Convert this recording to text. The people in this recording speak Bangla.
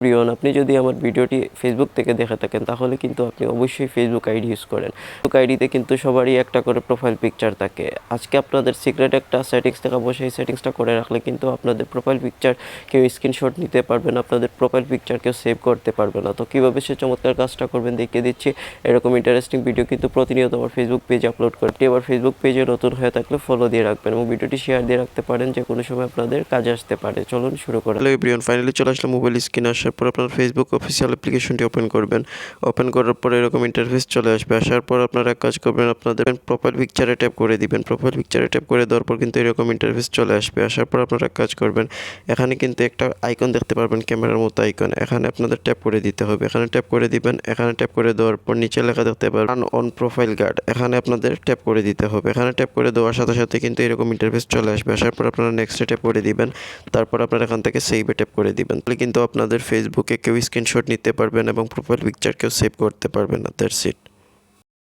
প্রিয়ন, আপনি যদি আমার ভিডিওটি ফেসবুক থেকে দেখে থাকেন তাহলে কিন্তু আপনি অবশ্যই ফেসবুক আইডি ইউজ করেন। ফেসবুক আইডিতে কিন্তু সবারই একটা করে প্রোফাইল পিকচার থাকে। আজকে আপনাদের সিক্রেট একটা সেটিংস দেখাবো, সেই সেটিংসটা করে রাখলে কিন্তু আপনাদের প্রোফাইল পিকচার কেউ স্ক্রিনশট নিতে পারবে না, আপনাদের প্রোফাইল পিকচার কেউ সেভ করতে পারবে না। তো কীভাবে সে চমৎকার কাজটা করবেন দেখিয়ে দিচ্ছি। এরকম ইন্টারেস্টিং ভিডিও কিন্তু প্রতিনিয়ত আমার ফেসবুক পেজে আপলোড করতে। আবার ফেসবুক পেজে নতুন হয়ে থাকলে ফলো দিয়ে রাখবেন এবং ভিডিওটি শেয়ার দিয়ে রাখতে পারেন, যে কোনো সময় আপনাদের কাজে আসতে পারে। চলুন শুরু করা। হ্যালো এভরিওয়ান, ফাইনালি চলে আসলাম মোবাইল স্ক্রিনে। আসার পর আপনার ফেসবুক অফিসিয়াল অ্যাপ্লিকেশনটি ওপেন করবেন। ওপেন করার পর এরকম ইন্টারফেস চলে আসবে। আসার পর আপনারা এক কাজ করবেন, আপনাদের প্রোফাইল পিকচারে ট্যাপ করে দিবেন। প্রোফাইল পিকচারে ট্যাপ করে দেওয়ার পর কিন্তু এরকম ইন্টারফেস চলে আসবে। আসার পর আপনারা এক কাজ করবেন, এখানে কিন্তু একটা আইকন দেখতে পারবেন, ক্যামেরার মতো আইকন। এখানে আপনাদের ট্যাপ করে দিতে হবে। এখানে ট্যাপ করে দিবেন। এখানে ট্যাপ করে দেওয়ার পর নিচে লেখা দেখতে পারবেন অন প্রোফাইল গার্ড, এখানে আপনাদের ট্যাপ করে দিতে হবে। এখানে ট্যাপ করে দেওয়ার সাথে সাথে কিন্তু এরকম ইন্টারফেস চলে আসবে। আসার পর আপনারা নেক্সটে ট্যাপ করে দিবেন। তারপর আপনারা এখান থেকে সেভে ট্যাপ করে দিবেন। তাহলে কিন্তু আপনাদের ফেসবুকে কেউ স্ক্রিনশট নিতে পারবেন এবং প্রোফাইল পিকচার কেউ সেভ করতে পারবেন না। That's it.